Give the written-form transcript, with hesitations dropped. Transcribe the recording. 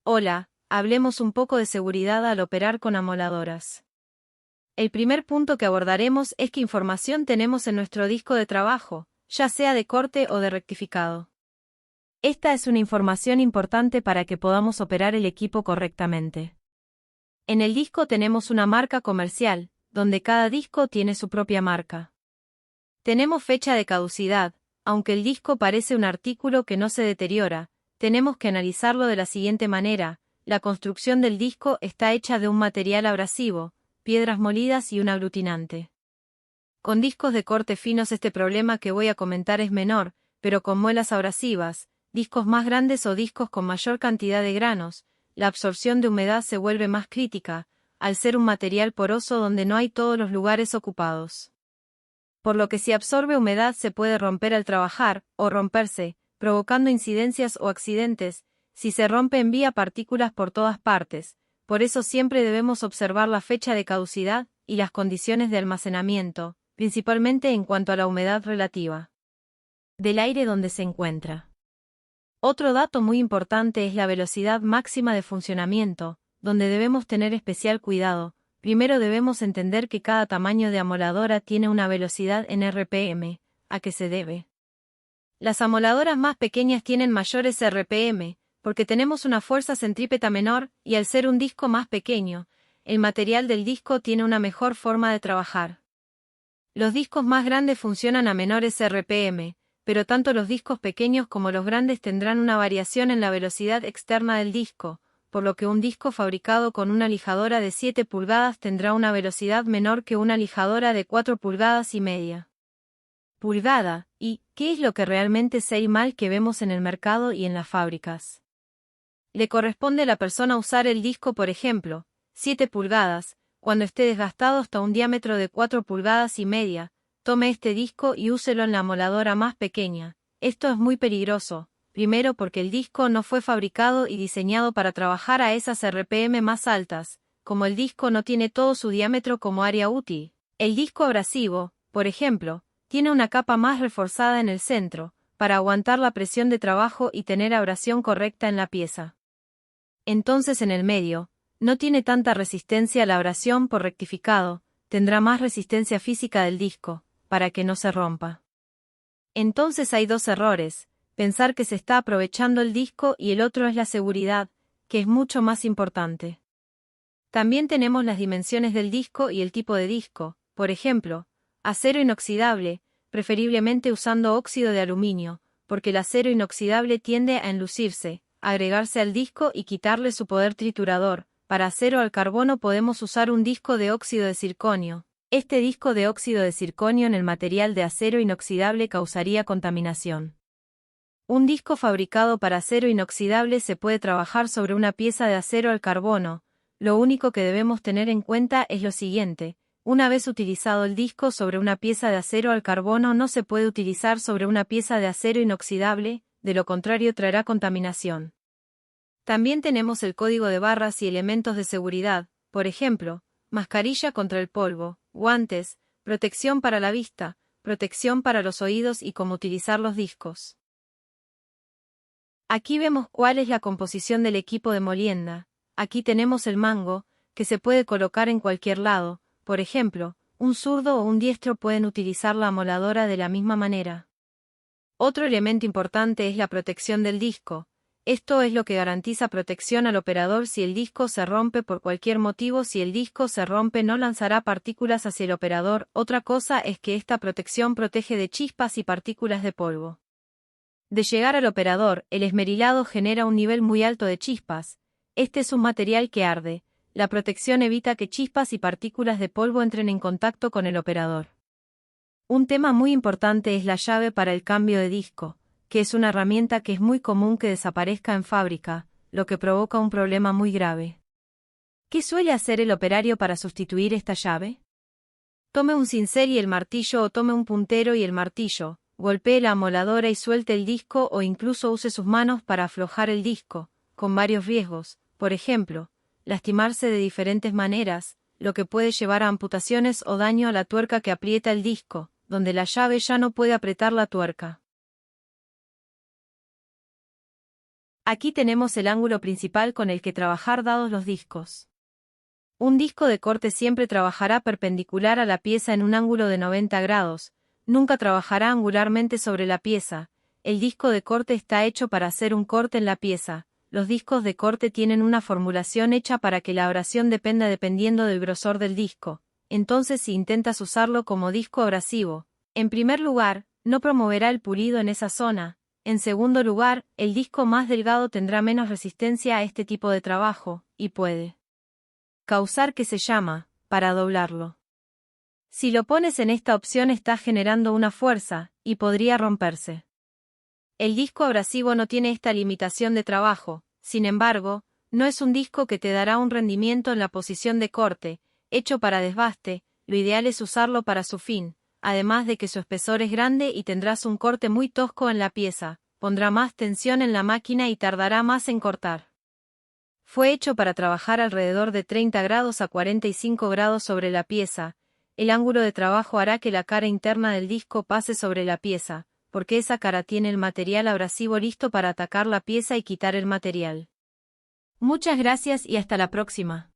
Hola, hablemos un poco de seguridad al operar con amoladoras. El primer punto que abordaremos es qué información tenemos en nuestro disco de trabajo, ya sea de corte o de rectificado. Esta es una información importante para que podamos operar el equipo correctamente. En el disco tenemos una marca comercial, donde cada disco tiene su propia marca. Tenemos fecha de caducidad, aunque el disco parece un artículo que no se deteriora, tenemos que analizarlo de la siguiente manera: la construcción del disco está hecha de un material abrasivo, piedras molidas y un aglutinante. Con discos de corte finos este problema que voy a comentar es menor, pero con muelas abrasivas, discos más grandes o discos con mayor cantidad de granos, la absorción de humedad se vuelve más crítica, al ser un material poroso donde no hay todos los lugares ocupados. Por lo que si absorbe humedad se puede romper al trabajar, o romperse, provocando incidencias o accidentes. Si se rompe envía partículas por todas partes, por eso siempre debemos observar la fecha de caducidad y las condiciones de almacenamiento, principalmente en cuanto a la humedad relativa del aire donde se encuentra. Otro dato muy importante es la velocidad máxima de funcionamiento, donde debemos tener especial cuidado. Primero debemos entender que cada tamaño de amoladora tiene una velocidad en RPM. ¿A qué se debe? Las amoladoras más pequeñas tienen mayores RPM, porque tenemos una fuerza centrípeta menor, y al ser un disco más pequeño, el material del disco tiene una mejor forma de trabajar. Los discos más grandes funcionan a menores RPM, pero tanto los discos pequeños como los grandes tendrán una variación en la velocidad externa del disco, por lo que un disco fabricado con una lijadora de 7 pulgadas tendrá una velocidad menor que una lijadora de 4 pulgadas y media. Pulgada, ¿y qué es lo que realmente es el mal que vemos en el mercado y en las fábricas? Le corresponde a la persona usar el disco, por ejemplo, 7 pulgadas, cuando esté desgastado hasta un diámetro de 4 pulgadas y media, tome este disco y úselo en la amoladora más pequeña. Esto es muy peligroso, primero porque el disco no fue fabricado y diseñado para trabajar a esas RPM más altas, como el disco no tiene todo su diámetro como área útil. El disco abrasivo, por ejemplo, tiene una capa más reforzada en el centro, para aguantar la presión de trabajo y tener abrasión correcta en la pieza. Entonces en el medio, no tiene tanta resistencia a la abrasión por rectificado, tendrá más resistencia física del disco, para que no se rompa. Entonces hay dos errores: pensar que se está aprovechando el disco y el otro es la seguridad, que es mucho más importante. También tenemos las dimensiones del disco y el tipo de disco, por ejemplo, acero inoxidable, preferiblemente usando óxido de aluminio, porque el acero inoxidable tiende a enlucirse, agregarse al disco y quitarle su poder triturador. Para acero al carbono podemos usar un disco de óxido de circonio. Este disco de óxido de circonio en el material de acero inoxidable causaría contaminación. Un disco fabricado para acero inoxidable se puede trabajar sobre una pieza de acero al carbono. Lo único que debemos tener en cuenta es lo siguiente: una vez utilizado el disco sobre una pieza de acero al carbono no se puede utilizar sobre una pieza de acero inoxidable, de lo contrario traerá contaminación. También tenemos el código de barras y elementos de seguridad, por ejemplo, mascarilla contra el polvo, guantes, protección para la vista, protección para los oídos y cómo utilizar los discos. Aquí vemos cuál es la composición del equipo de molienda. Aquí tenemos el mango, que se puede colocar en cualquier lado. Por ejemplo, un zurdo o un diestro pueden utilizar la amoladora de la misma manera. Otro elemento importante es la protección del disco. Esto es lo que garantiza protección al operador si el disco se rompe por cualquier motivo. Si el disco se rompe no lanzará partículas hacia el operador. Otra cosa es que esta protección protege de chispas y partículas de polvo. De llegar al operador, el esmerilado genera un nivel muy alto de chispas. Este es un material que arde. La protección evita que chispas y partículas de polvo entren en contacto con el operador. Un tema muy importante es la llave para el cambio de disco, que es una herramienta que es muy común que desaparezca en fábrica, lo que provoca un problema muy grave. ¿Qué suele hacer el operario para sustituir esta llave? Tome un cincel y el martillo, o tome un puntero y el martillo, golpee la amoladora y suelte el disco, o incluso use sus manos para aflojar el disco, con varios riesgos, por ejemplo, lastimarse de diferentes maneras, lo que puede llevar a amputaciones o daño a la tuerca que aprieta el disco, donde la llave ya no puede apretar la tuerca. Aquí tenemos el ángulo principal con el que trabajar dados los discos. Un disco de corte siempre trabajará perpendicular a la pieza en un ángulo de 90 grados, nunca trabajará angularmente sobre la pieza. El disco de corte está hecho para hacer un corte en la pieza. Los discos de corte tienen una formulación hecha para que la abrasión dependa dependiendo del grosor del disco. Entonces, si intentas usarlo como disco abrasivo, en primer lugar, no promoverá el pulido en esa zona. En segundo lugar, el disco más delgado tendrá menos resistencia a este tipo de trabajo, y puede causar que se llama, para doblarlo. Si lo pones en esta opción estás generando una fuerza, y podría romperse. El disco abrasivo no tiene esta limitación de trabajo, sin embargo, no es un disco que te dará un rendimiento en la posición de corte, hecho para desbaste, lo ideal es usarlo para su fin, además de que su espesor es grande y tendrás un corte muy tosco en la pieza, pondrá más tensión en la máquina y tardará más en cortar. Fue hecho para trabajar alrededor de 30 grados a 45 grados sobre la pieza. El ángulo de trabajo hará que la cara interna del disco pase sobre la pieza, porque esa cara tiene el material abrasivo listo para atacar la pieza y quitar el material. Muchas gracias y hasta la próxima.